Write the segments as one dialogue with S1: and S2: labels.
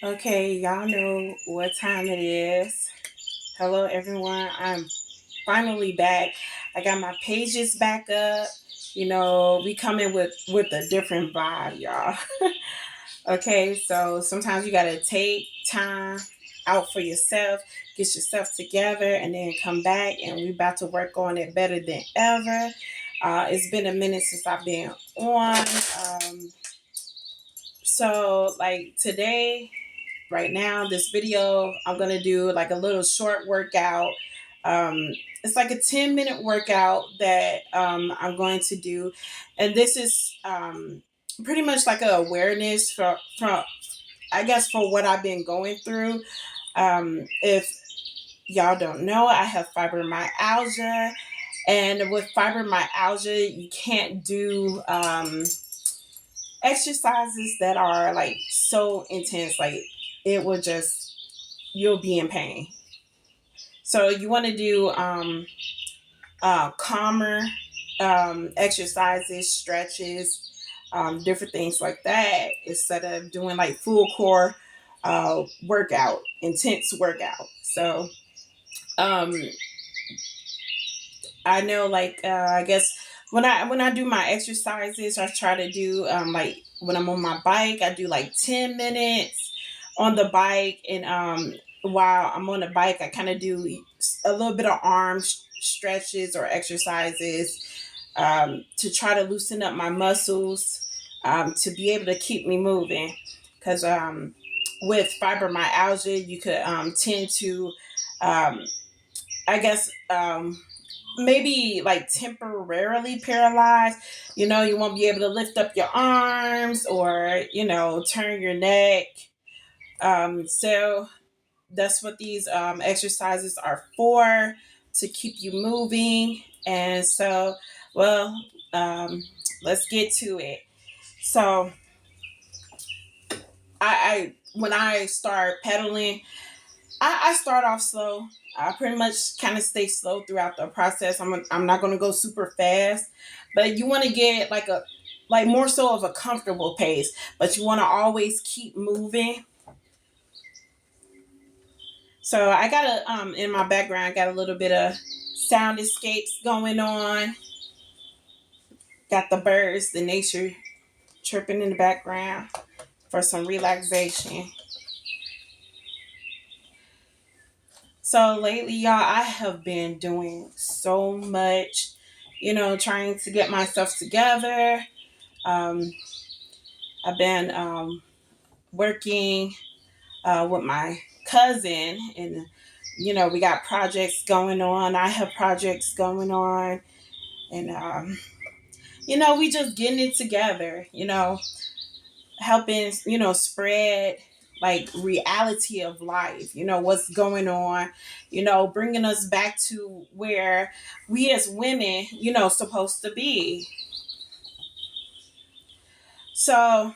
S1: Okay, y'all know what time it is. Hello, everyone. I'm finally back. I got my pages back up. We come in with a different vibe, y'all. Okay, so sometimes you gotta take time out for yourself, get yourself together, and then come back. And we about to work on it better than ever. It's been a minute since I've been on. So like today, right now, this video, I'm going to do like a little short workout. It's like a 10-minute workout that I'm going to do. And this is pretty much like an awareness from, I guess, for what I've been going through. If y'all don't know, I have fibromyalgia. And with fibromyalgia, you can't do exercises that are like so intense. Like it will just, you'll be in pain. So you want to do calmer exercises, stretches, different things like that, instead of doing like full core workout, intense workout. So um, I know, like I guess when I do my exercises, I try to do like when I'm on my bike, I do like 10 minutes on the bike, and while I'm on the bike, I kind of do a little bit of stretches or exercises to try to loosen up my muscles, to be able to keep me moving. Because with fibromyalgia, you could tend to, um, I guess, maybe like temporarily paralyzed. You won't be able to lift up your arms or, turn your neck. So that's what these exercises are for, to keep you moving. And so, well, um, let's get to it. So, I when I start pedaling, I start off slow. I pretty much kind of stay slow throughout the process. I'm not going to go super fast, but you want to get like more so of a comfortable pace, but you want to always keep moving. So I got in my background, I got a little bit of sound escapes going on. Got the birds, the nature chirping in the background for some relaxation. So lately, y'all, I have been doing so much, trying to get myself together. Um, I've been working with my cousin, and we got projects going on. I have projects going on, and we just getting it together. Helping spread like reality of life. What's going on. Bringing us back to where we as women supposed to be. So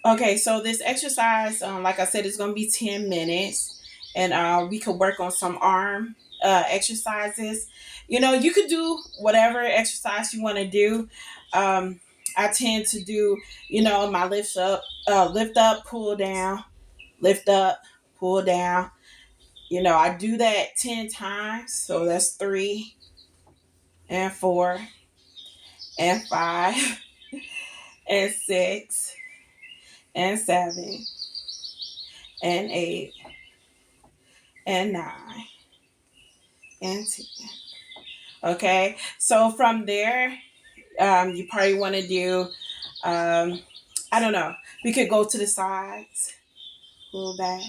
S1: okay, so this exercise, like I said, is going to be 10 minutes, and we could work on some arm exercises. You could do whatever exercise you want to do. Um, I tend to do, my lift up, pull down, lift up, pull down. I do that 10 times, so that's 3 and 4 and 5 and 6 and 7 and 8 and 9 and 10. Okay, so from there, you probably want to do, I don't know, we could go to the sides, pull back,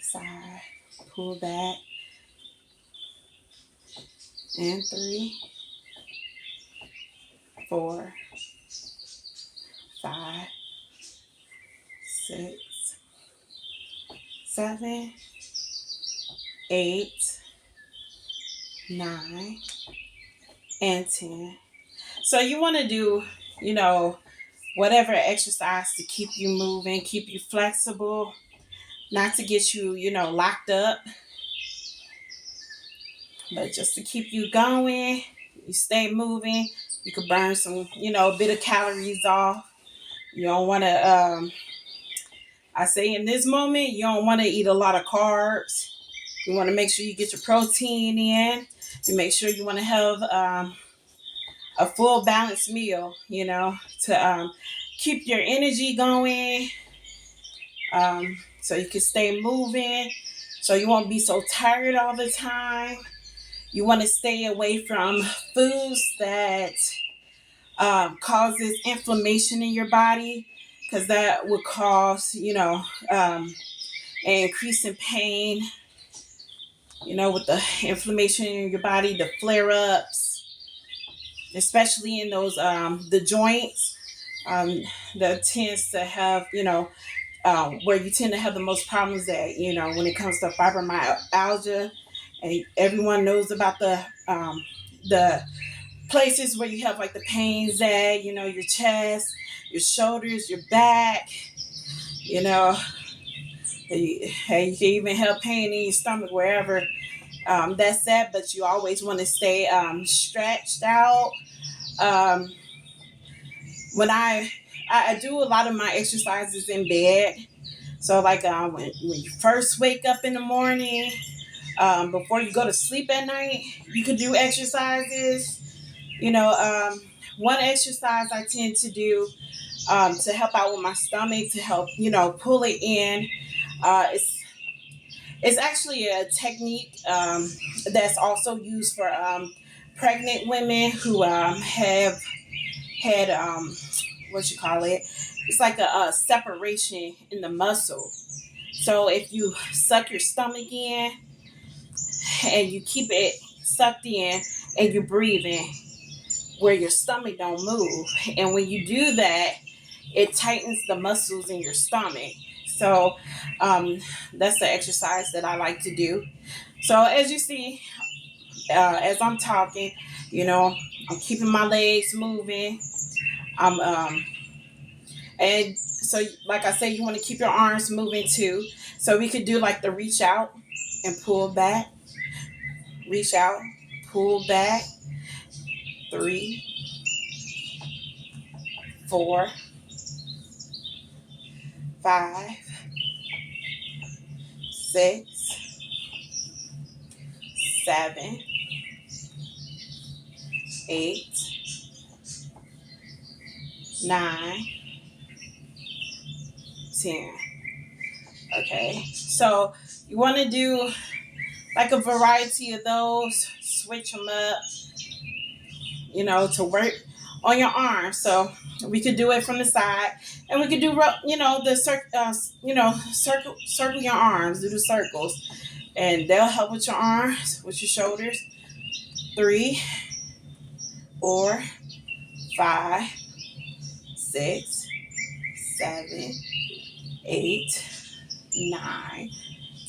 S1: side, pull back, and 3, 4, 5, 6, 7, 8, 9, and 10. So you want to do, you know, whatever exercise to keep you moving, keep you flexible, not to get you, locked up, but just to keep you going. You stay moving. You could burn some, a bit of calories off. You don't want to I say in this moment, you don't want to eat a lot of carbs. You want to make sure you get your protein in. You make sure you want to have a full balanced meal, to keep your energy going, so you can stay moving, so you won't be so tired all the time. You want to stay away from foods that causes inflammation in your body, because that would cause, an increase in pain, with the inflammation in your body, the flare ups, especially in those the joints, that tends to have, where you tend to have the most problems at, when it comes to fibromyalgia. And everyone knows about the places where you have like the pains at, your chest, your shoulders, your back, you know, you can even have pain in your stomach, wherever that's at, but you always want to stay stretched out. Um, when I do a lot of my exercises in bed. So like when you first wake up in the morning, before you go to sleep at night, you could do exercises. You know, one exercise I tend to do to help out with my stomach, to help, pull it in. It's actually a technique that's also used for pregnant women who have had what you call it. It's like a separation in the muscle. So if you suck your stomach in and you keep it sucked in and you're breathing where your stomach don't move, and when you do that, it tightens the muscles in your stomach. So that's the exercise that I like to do. So as you see, as I'm talking, I'm keeping my legs moving. I'm and so like I said, you want to keep your arms moving too. So we could do like the reach out and pull back, reach out, pull back. 3, 4, 5, 6, 7, 8, 9, 10. Okay, so you want to do like a variety of those, switch them up, to work on your arms. So we could do it from the side, and we could do, the circle your arms, do the circles, and they'll help with your arms, with your shoulders. 3, 4, 5, 6, 7, 8, 9,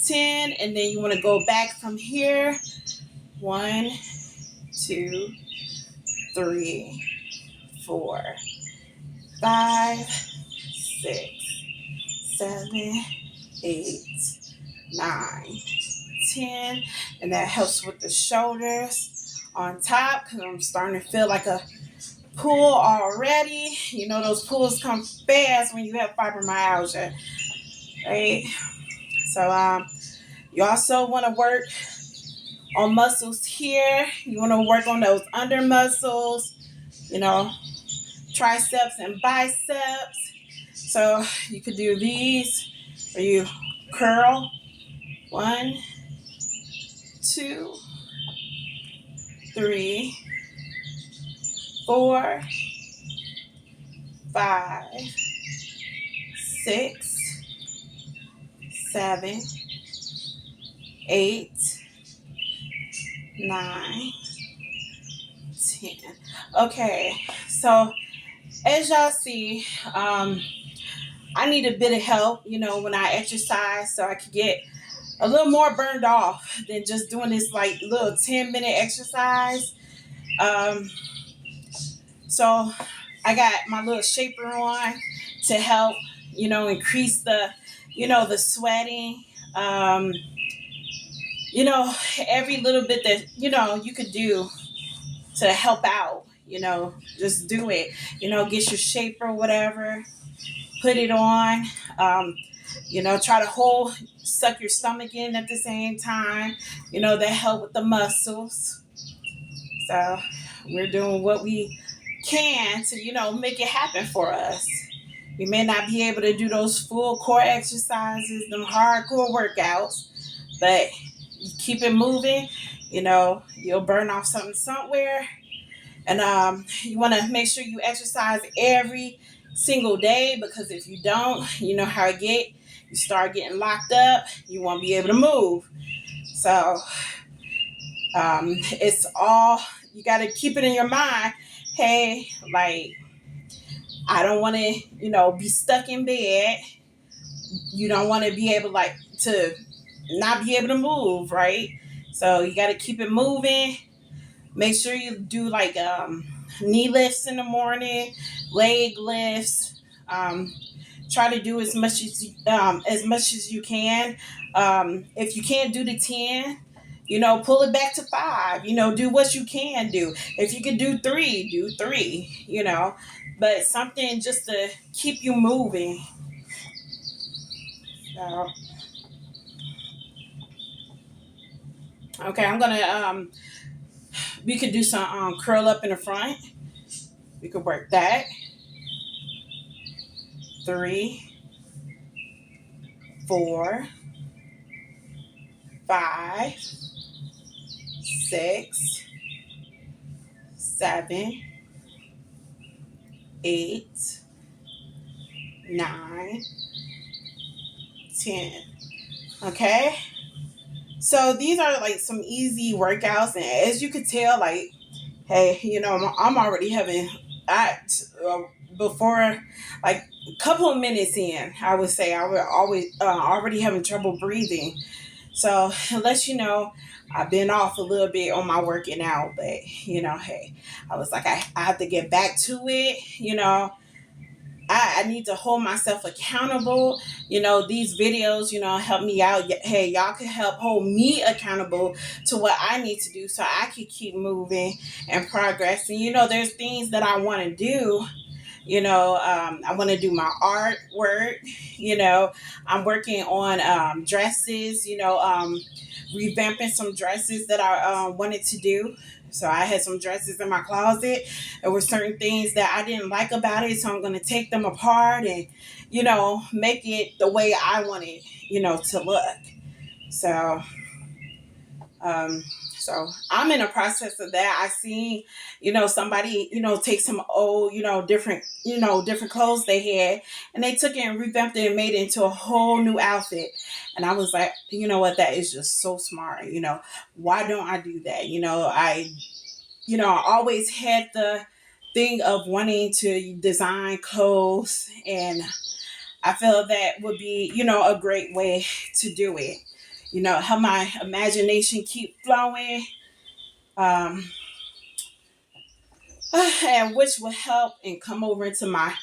S1: 10, and then you want to go back from here. 1, 2, 3, 4, 5, 6, 7, 8, 9, 10, and that helps with the shoulders on top, because I'm starting to feel like a pull already. Those pulls come fast when you have fibromyalgia, right? So you also want to work on muscles here. You want to work on those under muscles, triceps and biceps. So you could do these, where you curl. 1, 2, 3, 4, 5, 6, 7, 8, 9, 10. Okay, so as y'all see, I need a bit of help, when I exercise, so I could get a little more burned off than just doing this like little 10-minute exercise. So I got my little shaper on to help, increase the sweating. Um, every little bit that, you could do to help out, just do it, get your shaper, whatever, put it on. Try to suck your stomach in at the same time. That help with the muscles. So we're doing what we can to, make it happen for us. We may not be able to do those full core exercises, them hardcore workouts, but you keep it moving, you'll burn off something somewhere. And you want to make sure you exercise every single day, because if you don't, you know how it get. You start getting locked up, you won't be able to move. So it's all, you got to keep it in your mind. Hey, like, I don't want to, be stuck in bed. You don't want to be able, like, to not be able to move, right? So you got to keep it moving. Make sure you do like knee lifts in the morning, leg lifts. Try to do as much as you can. If you can't do the 10, pull it back to 5. Do what you can do. If you can do 3, do 3. But something just to keep you moving. So, okay, I'm gonna we could do some curl up in the front. We could work that. 3, 4, 5, 6, 7, 8, 9, 10. Okay? So these are like some easy workouts, and as you could tell, like, hey, I'm already having, I before, like, a couple of minutes in, I would say I would always already having trouble breathing. So unless I've been off a little bit on my working out, but hey, I was like, I have to get back to it. I need to hold myself accountable. These videos, help me out. Hey, y'all can help hold me accountable to what I need to do so I can keep moving and progressing. There's things that I want to do. I want to do my artwork. I'm working on dresses, revamping some dresses that I wanted to do. So I had some dresses in my closet. There were certain things that I didn't like about it. So I'm going to take them apart and, make it the way I want it, to look. So, um, so I'm in a process of that. I seen, somebody, take some old, different clothes they had, and they took it and revamped it and made it into a whole new outfit. And I was like, you know what, that is just so smart. Why don't I do that? I always had the thing of wanting to design clothes, and I feel that would be, a great way to do it. Help my imagination keep flowing, um, and which will help and come over into my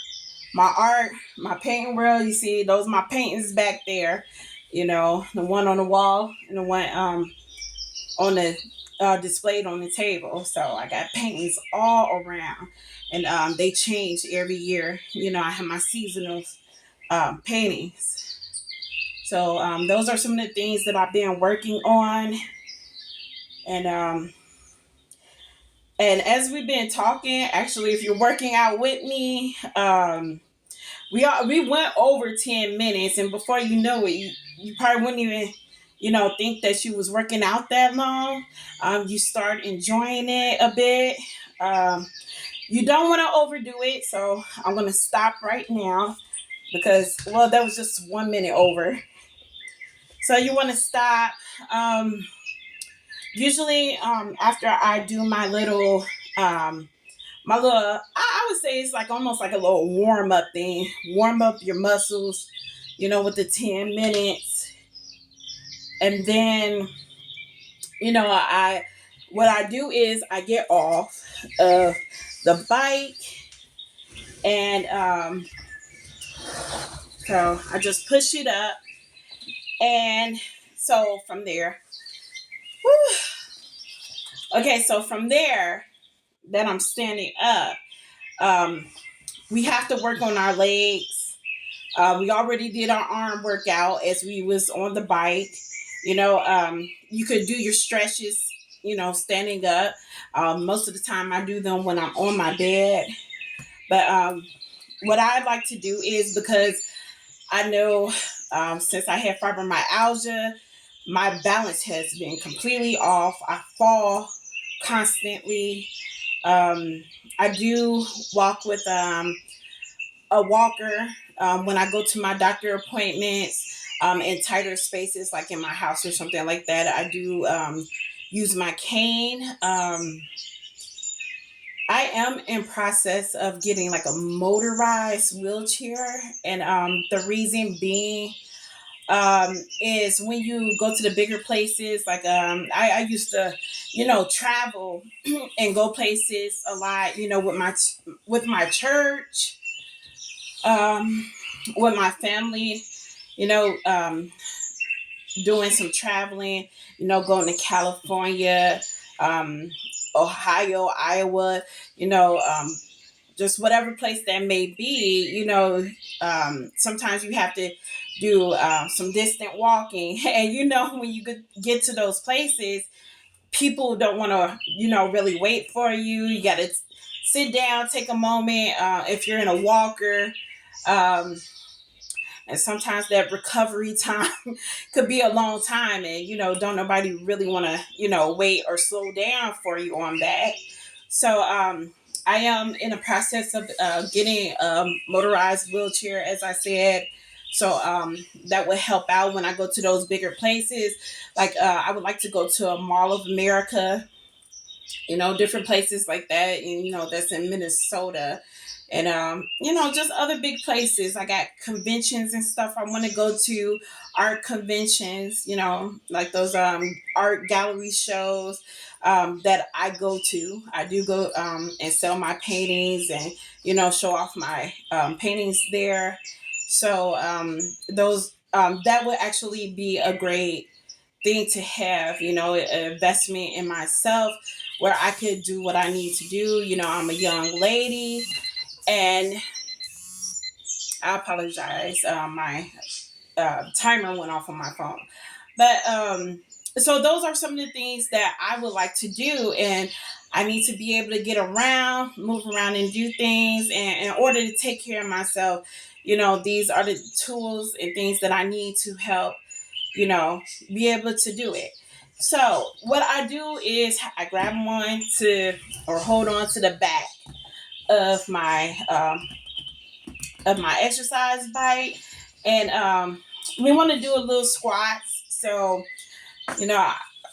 S1: art, my painting world. You see, those are my paintings back there. The one on the wall and the one on the displayed on the table. So I got paintings all around, and they change every year. I have my seasonal paintings. So those are some of the things that I've been working on, and as we've been talking, actually, if you're working out with me, we went over 10 minutes, and before you know it, you probably wouldn't even think that you was working out that long. You start enjoying it a bit. You don't want to overdo it, so I'm going to stop right now, because, well, that was just 1 minute over. So you want to stop. Usually after I do I would say it's like almost like a little warm up thing. Warm up your muscles, with the 10 minutes. And then, what I do is I get off of the bike, and so I just push it up. And so from there, okay, so from there, that I'm standing up, we have to work on our legs. We already did our arm workout as we was on the bike. You could do your stretches, standing up. Most of the time I do them when I'm on my bed. But what I like to do is, because I know, since I have fibromyalgia, my balance has been completely off. I fall constantly. Um, I do walk with a walker when I go to my doctor appointments, in tighter spaces, like in my house or something like that. I do use my cane. I am in process of getting like a motorized wheelchair, and the reason being, is when you go to the bigger places, like I used to, travel and go places a lot, with my church, um, with my family, you know, um, doing some traveling, going to California, um, Ohio, Iowa, you know, um, just whatever place that may be, sometimes you have to do some distant walking. And, when you get to those places, people don't want to, really wait for you. You got to sit down, take a moment. If you're in a walker, um, and sometimes that recovery time could be a long time, and don't nobody really want to wait or slow down for you on that. So I am in the process of getting a motorized wheelchair, as I said. So that would help out when I go to those bigger places. Like I would like to go to a Mall of America, different places like that, and that's in Minnesota, and just other big places. I got conventions and stuff I want to go to, art conventions, like those art gallery shows that I go to. I do go and sell my paintings, and show off my paintings there. So those that would actually be a great thing to have, an investment in myself where I could do what I need to do. I'm a young lady, and I apologize. My timer went off on my phone. But so those are some of the things that I would like to do. And I need to be able to get around, move around, and do things. And in order to take care of myself, these are the tools and things that I need to help be able to do it. So what I do is I grab one to or hold on to the back of my exercise bike, and we want to do a little squats. So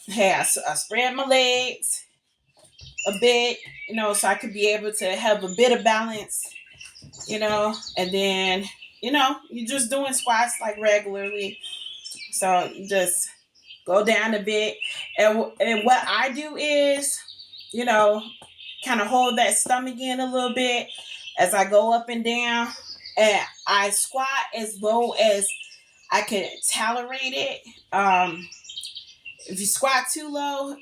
S1: hey, I spread my legs a bit, so I could be able to have a bit of balance, and then you're just doing squats like regularly. So you just go down a bit. And what I do is, you know, kind of hold that stomach in a little bit as I go up and down. And I squat as low as I can tolerate it. If you squat too low,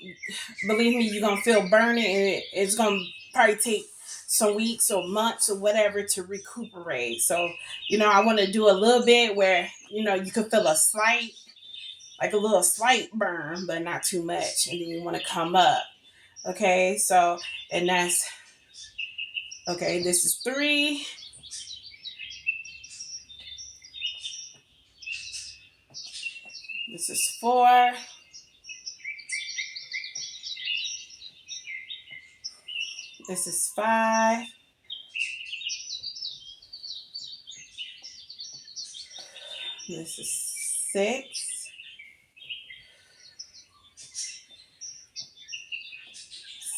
S1: believe me, you're going to feel burning, and it's going to probably take some weeks or months or whatever to recuperate. So, I want to do a little bit where, you can feel a little slight burn, but not too much. And then you want to come up. Okay, so, and this is 3. This is 4. This is 5. This is 6.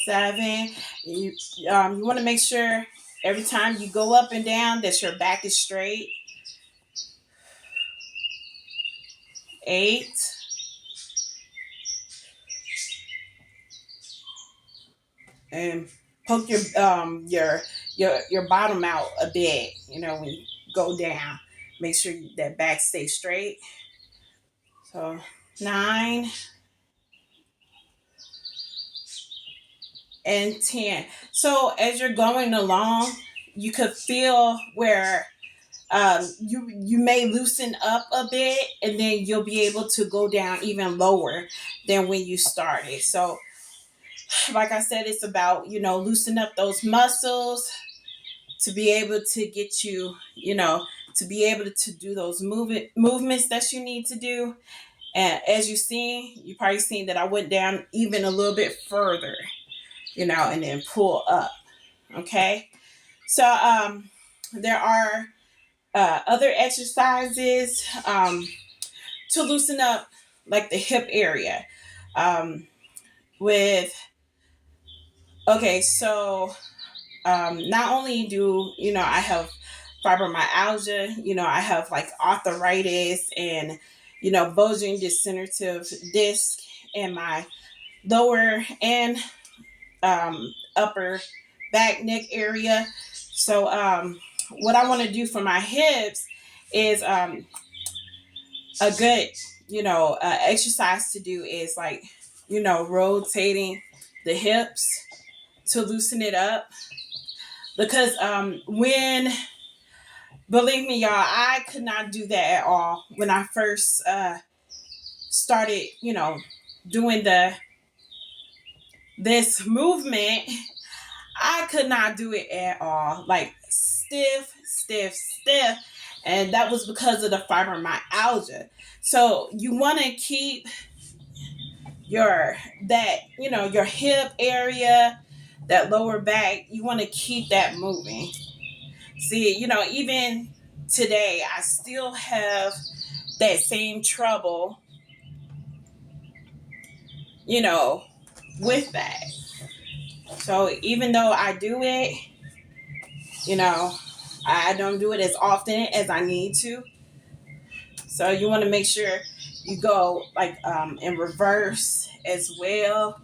S1: 7. You want to make sure every time you go up and down that your back is straight. 8. And poke your bottom out a bit. When you go down, make sure that back stays straight. So 9 and 10. So as you're going along, you could feel where You may loosen up a bit, and then you'll be able to go down even lower than when you started. So like I said, it's about, loosen up those muscles to be able to get you, to be able to do those movements that you need to do. And as you probably seen that I went down even a little bit further, and then pull up. Okay. So there are other exercises to loosen up, like the hip area. Um, with Okay, so not only do I have fibromyalgia, I have like arthritis and bulging degenerative disc in my lower and upper back neck area. So what I want to do for my hips is a good exercise to do is like rotating the hips to loosen it up, because when believe me y'all, I could not do that at all when I first started doing this movement. I could not do it at all, like stiff, and that was because of the fibromyalgia. So you want to keep your hip area, that lower back, you want to keep that moving. See, even today I still have that same trouble, with that. So even though I do it, I don't do it as often as I need to. So you want to make sure you go like in reverse as well.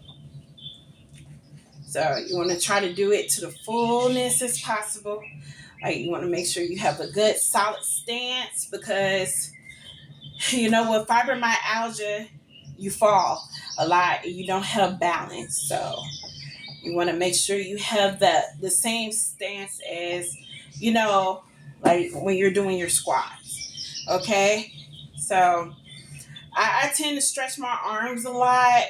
S1: So you want to try to do it to the fullness as possible. Like you want to make sure you have a good solid stance, because with fibromyalgia you fall a lot and you don't have balance. So you want to make sure you have the same stance as like when you're doing your squats. Okay, so I tend to stretch my arms a lot,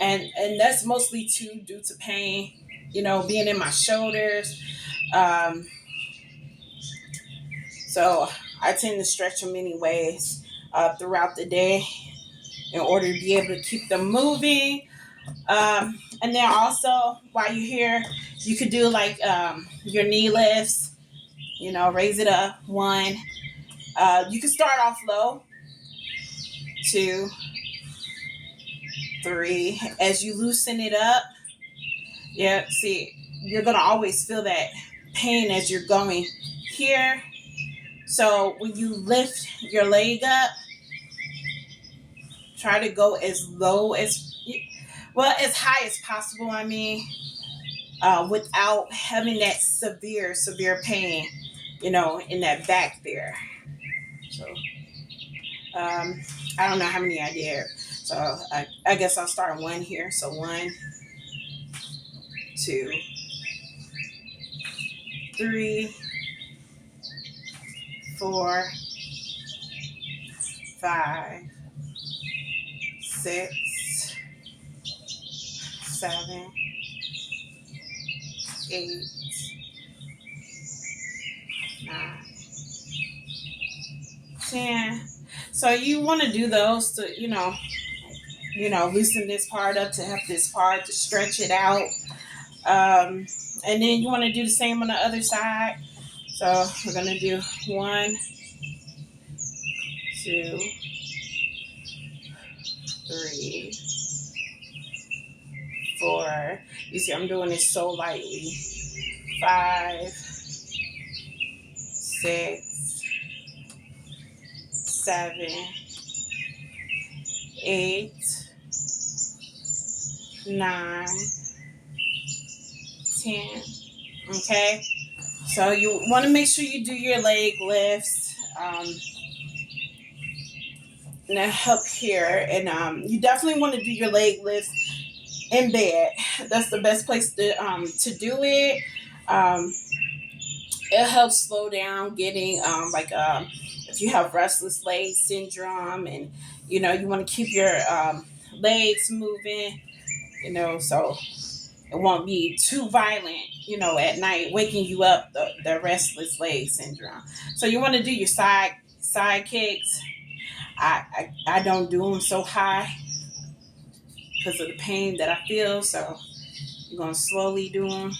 S1: and that's mostly due to pain, being in my shoulders. Um, so I tend to stretch them anyways throughout the day in order to be able to keep them moving. And then also, while you're here, you could do like your knee lifts, raise it up. One, you can start off low. Two, three. As you loosen it up, yeah, see, you're going to always feel that pain as you're going here. So when you lift your leg up, try to go as low as, as high as possible, without having that severe pain, in that back there. So I don't know how many I did. So I guess I'll start one here. So 1, 2, 3, 4, 5, 6, 7, 8, 9, 10. So you want to do those to, loosen this part up, to help this part to stretch it out. And then you want to do the same on the other side. So we're going to do 1, 2, 3, 4. You see, I'm doing this so lightly. 5, 6, 7, 8, 9, 10. Okay, so you want to make sure you do your leg lifts. Now help here, and you definitely want to do your leg lifts in bed. That's the best place to do it. it helps slow down getting if you have restless leg syndrome, and you want to keep your legs moving, so it won't be too violent, at night, waking you up, the restless leg syndrome. So you want to do your side kicks. I don't do them so high because of the pain that I feel. So you're gonna slowly do them.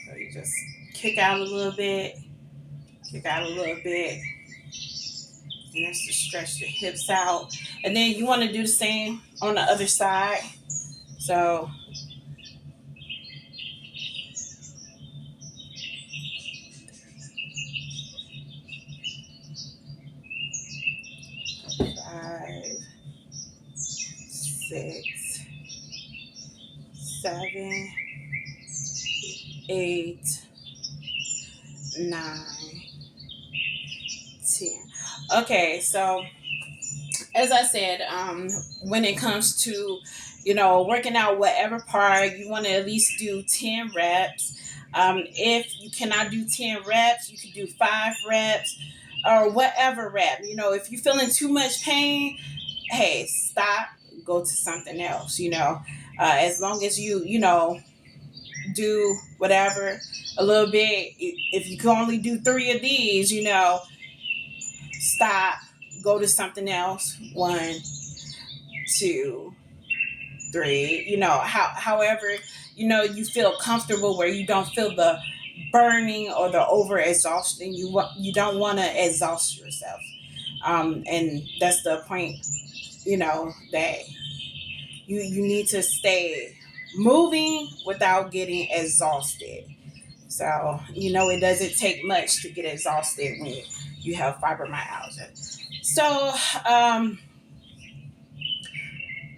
S1: So you just kick out a little bit, kick out a little bit, and that's to stretch the hips out. And then you want to do the same on the other side. So 5, 6, 7, 8, 9, 10. Okay, so as I said, when it comes to, working out whatever part, you want to at least do 10 reps. If you cannot do 10 reps, you can do 5 reps or whatever rep. If you're feeling too much pain, hey, stop, go to something else, as long as you do whatever a little bit. If you can only do 3 of these, stop, go to something else. 1, 2, 3. However, you feel comfortable, where you don't feel the burning or the over exhaustion. You don't want to exhaust yourself, and that's the point. That you need to stay moving without getting exhausted. So it doesn't take much to get exhausted when you have fibromyalgia. So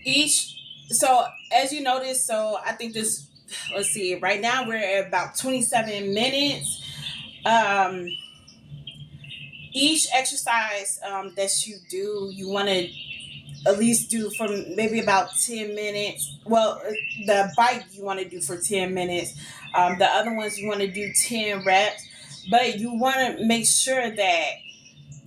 S1: each so as you notice, so I think this, let's see, right now we're at about 27 minutes. um each exercise that you do, you want to at least do for maybe about 10 minutes. Well, the bike you want to do for 10 minutes. The other ones you want to do 10 reps, but you want to make sure that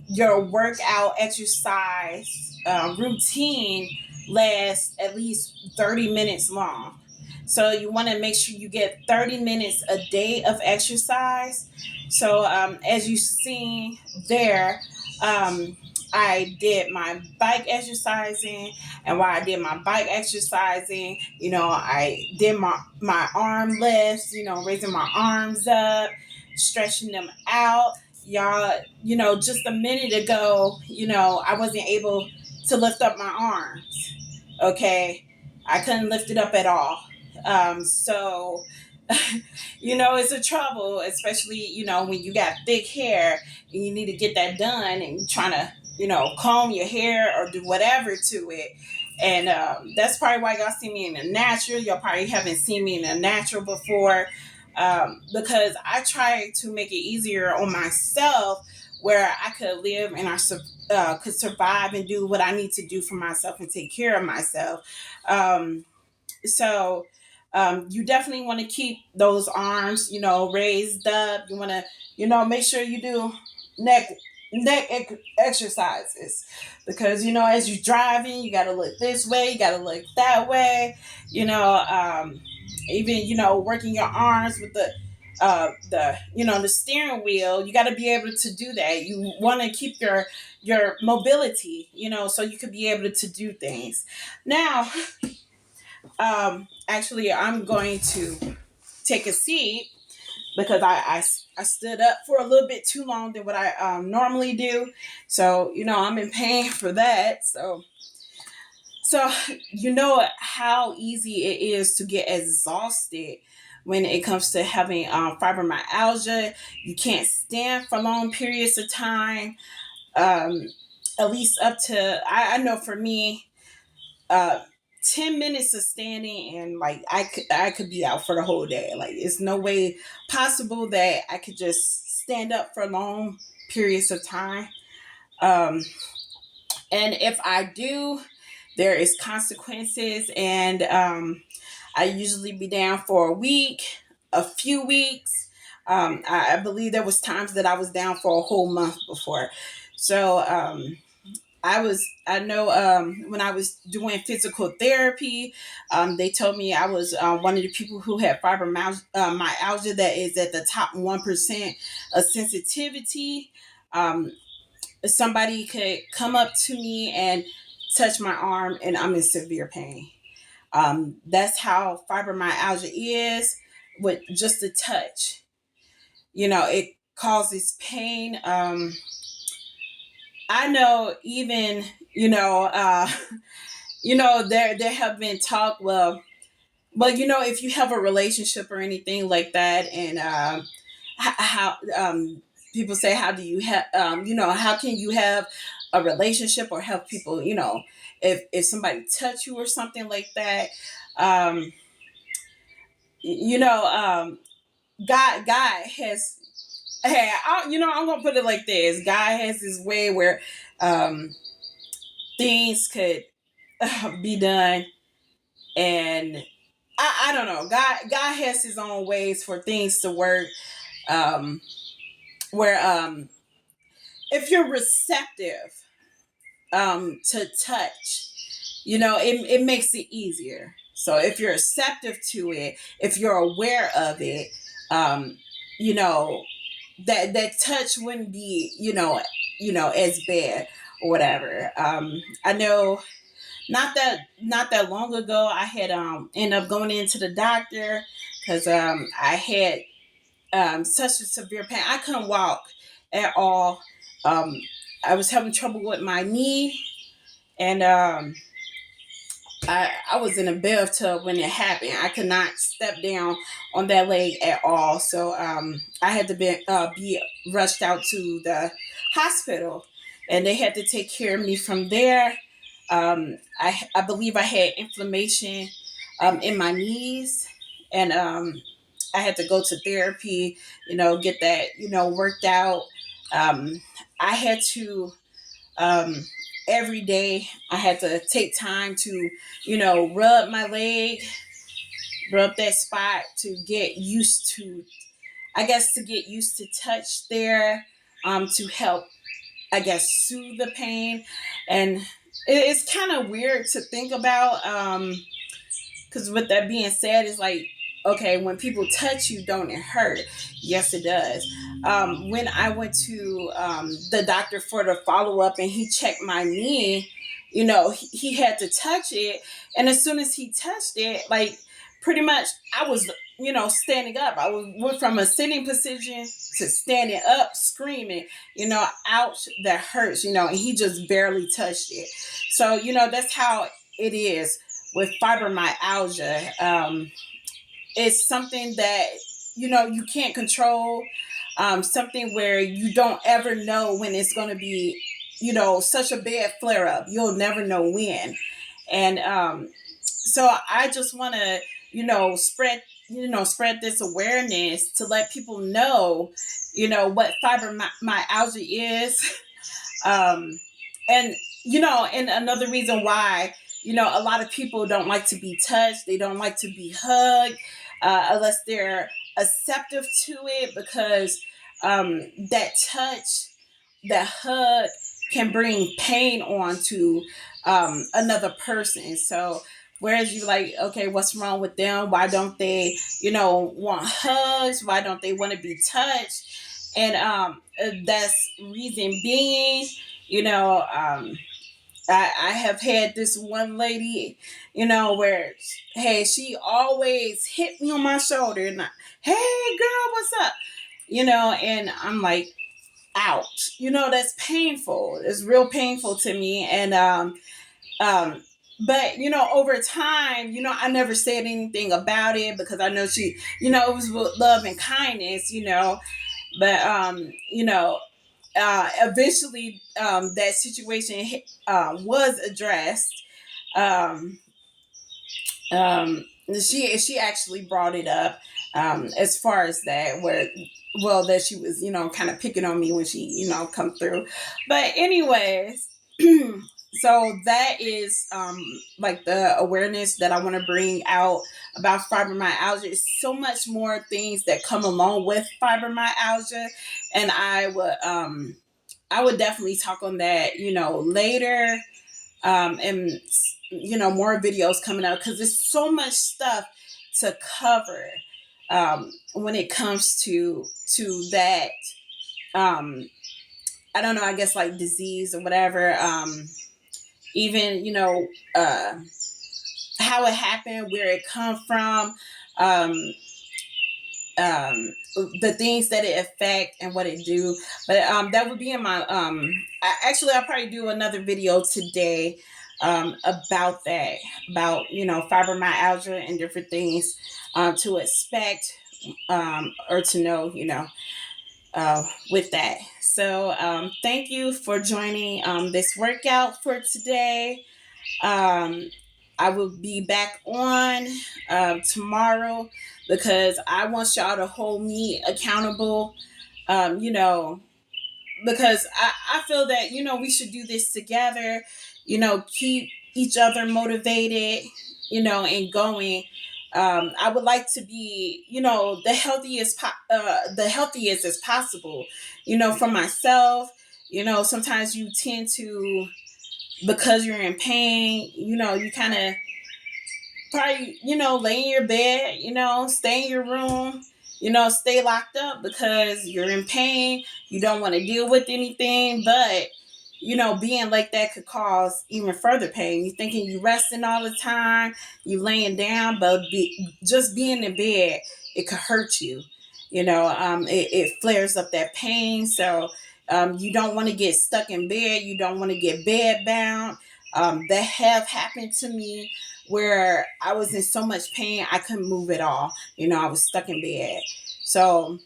S1: your workout exercise routine lasts at least 30 minutes long. So you want to make sure you get 30 minutes a day of exercise. So as you see there, I did my bike exercising, and while I did my bike exercising, I did my arm lifts, raising my arms up, stretching them out. Y'all, just a minute ago, I wasn't able to lift up my arms. Okay. I couldn't lift it up at all. So, it's a trouble, especially, when you got thick hair and you need to get that done, and you're trying to, comb your hair or do whatever to it. And that's probably why y'all see me in the natural. Y'all probably haven't seen me in the natural before, because I try to make it easier on myself, where I could live and I could survive and do what I need to do for myself and take care of myself. So you definitely want to keep those arms, raised up. You want to, make sure you do neck exercises, because as you're driving, you got to look this way, you got to look that way. Even working your arms with the steering wheel, you got to be able to do that. You want to keep your mobility, so you could be able to do things. Now, actually, I'm going to take a seat, because I stood up for a little bit too long than what I normally do. So, I'm in pain for that. So how easy it is to get exhausted when it comes to having fibromyalgia. You can't stand for long periods of time. Um, at least up to, I know for me, uh 10 minutes of standing, and like I could be out for the whole day. Like, it's no way possible that I could just stand up for long periods of time. um and if I do, there is consequences. And I usually be down for a week, a few weeks. I believe there was times that I was down for a whole month before. So I know when I was doing physical therapy, they told me I was one of the people who had fibromyalgia, myalgia that is at the top 1% of sensitivity. Um, Somebody could come up to me and touch my arm, and I'm in severe pain. That's how fibromyalgia is, with just a touch. It causes pain. I know even, there have been talk, well, if you have a relationship or anything like that, and how people say, how do you have, how can you have a relationship or help people, if somebody touch you or something like that, um, you know, um, God has, hey, I'm gonna put it like this: God has His way where um, things could be done, and I don't know. God has His own ways for things to work. Um, where if you're receptive to touch, it makes it easier. So if you're receptive to it, if you're aware of it, um, you know that touch wouldn't be as bad or whatever. I know not that long ago I had ended up going into the doctor because I had such a severe pain. I couldn't walk at all. Um, I was having trouble with my knee, and I was in a bathtub when it happened. I could not step down on that leg at all. So I had to be rushed out to the hospital, and they had to take care of me from there. I believe I had inflammation in my knees, and I had to go to therapy, get that, worked out. Um, I had to, um, every day, I had to take time to, rub my leg, rub that spot to get used to, I guess, to get used to touch there, to help, I guess, soothe the pain. And it's kind of weird to think about. Because with that being said, it's like, okay, when people touch you, don't it hurt? Yes, it does. When I went to the doctor for the follow up and he checked my knee, he had to touch it. And as soon as he touched it, like pretty much I was, standing up. Went from a sitting position to standing up, screaming, ouch, that hurts, and he just barely touched it. So, that's how it is with fibromyalgia. It's something that you can't control. Something where you don't ever know when it's going to be such a bad flare up. You'll never know when. And so I just want to spread this awareness to let people know what fibromyalgia is. um, and and another reason why a lot of people don't like to be touched, they don't like to be hugged, unless they're receptive to it, because that touch, that hug can bring pain on to another person. So whereas you like, okay, what's wrong with them? Why don't they want hugs? Why don't they want to be touched? And that's reason being, you know um, I have had this one lady, where, hey, she always hit me on my shoulder and hey, girl, what's up? And I'm like, ouch, that's painful. It's real painful to me. And, um, but, over time, I never said anything about it because I know she, it was with love and kindness, but, eventually that situation was addressed. Um, she actually brought it up as far as that, where, well, that she was kind of picking on me when she come through. But anyways, So that is like the awareness that I want to bring out about fibromyalgia. It's so much more things that come along with fibromyalgia, and I would definitely talk on that, later, and more videos coming out because there's so much stuff to cover when it comes to that. um I don't know, I guess like disease or whatever. Even how it happened, where it come from, um um the things that it affect and what it do. But that would be in my I'll probably do another video today about that, about fibromyalgia and different things to expect, or to know, with that. So thank you for joining this workout for today. um, I will be back on tomorrow because I want y'all to hold me accountable. Um, you know, because I feel that we should do this together. Keep each other motivated. And going. I would like to be, the healthiest as possible. For myself. Sometimes you tend to, because you're in pain, you kind of probably, lay in your bed, stay in your room, stay locked up because you're in pain. You don't want to deal with anything, but, being like that could cause even further pain. You thinking you resting all the time, you laying down, but just being in bed, it could hurt you. It flares up that pain. So you don't want to get stuck in bed. You don't want to get bed bound. That have happened to me where I was in so much pain I couldn't move at all. I was stuck in bed. So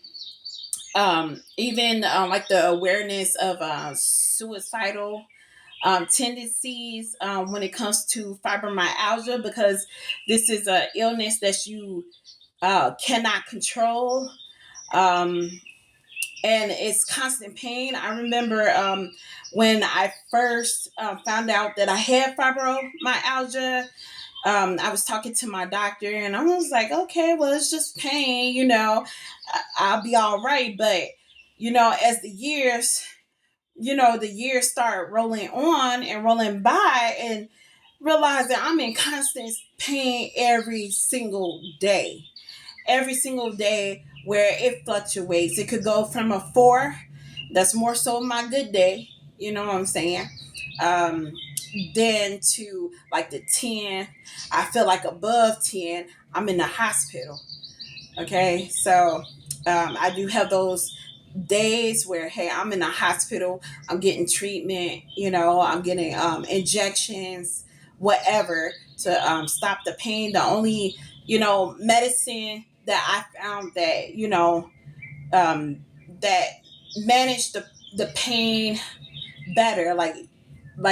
S1: even like the awareness of suicidal tendencies when it comes to fibromyalgia, because this is a illness that you cannot control. Um, and it's constant pain. I remember when I first found out that I had fibromyalgia. I was talking to my doctor and I was like, okay, well, it's just pain, I'll be all right. But, as the years start rolling on and rolling by, and realizing I'm in constant pain every single day, where it fluctuates. It could go from a 4, that's more so my good day, you know what I'm saying? Um, then to like the 10, I feel like above 10, I'm in the hospital. Okay, so I do have those days where, hey, I'm in the hospital, I'm getting treatment, I'm getting injections, whatever, to stop the pain. The only medicine that I found that um, that managed the pain better, like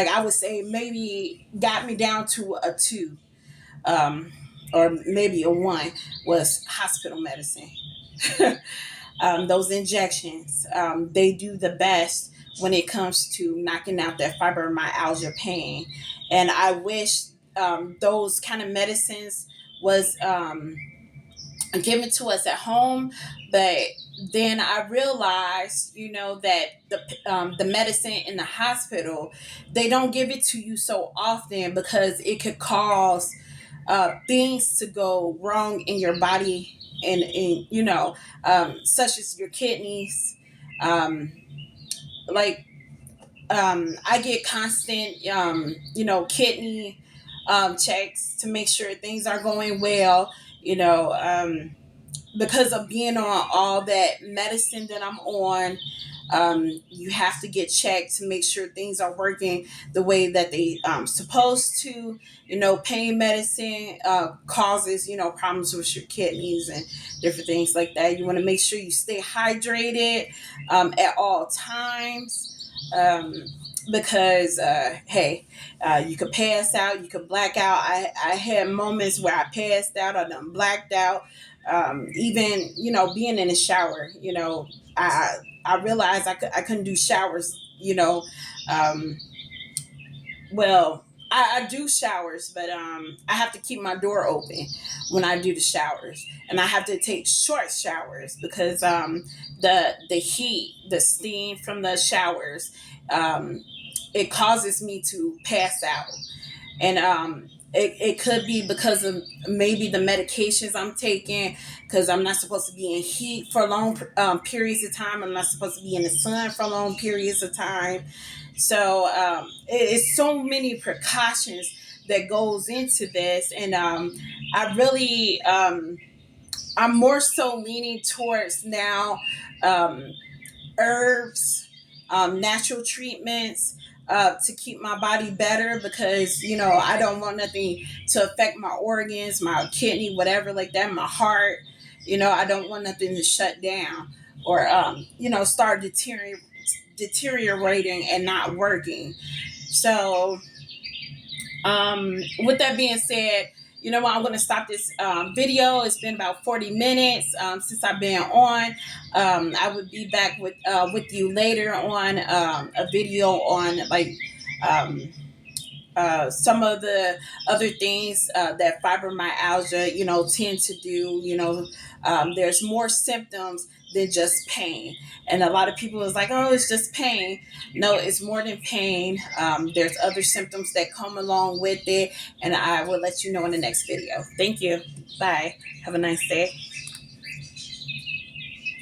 S1: I would say maybe got me down to a 2, um, or maybe a 1, was hospital medicine. Those injections, they do the best when it comes to knocking out that fibromyalgia pain. And I wish those kind of medicines was given to us at home. But then I realized, that the medicine in the hospital, they don't give it to you so often because it could cause things to go wrong in your body, and such as your kidneys. Um, like I get constant, kidney checks to make sure things are going well. Because of being on all that medicine that I'm on, you have to get checked to make sure things are working the way that they supposed to. Pain medicine causes problems with your kidneys and different things like that. You want to make sure you stay hydrated at all times. Because hey, you could pass out, you could black out. I had moments where I passed out, I done blacked out. Even being in the shower, I realized I couldn't do showers, um, Well, I do showers, but I have to keep my door open when I do the showers, and I have to take short showers because the heat, the steam from the showers, um, it causes me to pass out. And it could be because of maybe the medications I'm taking, because I'm not supposed to be in heat for long periods of time. I'm not supposed to be in the sun for long periods of time. So it's so many precautions that goes into this. And I really I'm more so leaning towards now um, herbs, natural treatments, to keep my body better, because I don't want nothing to affect my organs, my kidney, whatever like that, my heart. I don't want nothing to shut down or start deteriorating and not working. So with that being said, you know what? I'm going to stop this video. It's been about 40 minutes since I've been on. I would be back with you later on a video on like um, some of the other things that fibromyalgia, tend to do. There's more symptoms than just pain, and a lot of people is like, "Oh, it's just pain." No, it's more than pain. There's other symptoms that come along with it, and I will let you know in the next video. Thank you. Bye. Have a nice day.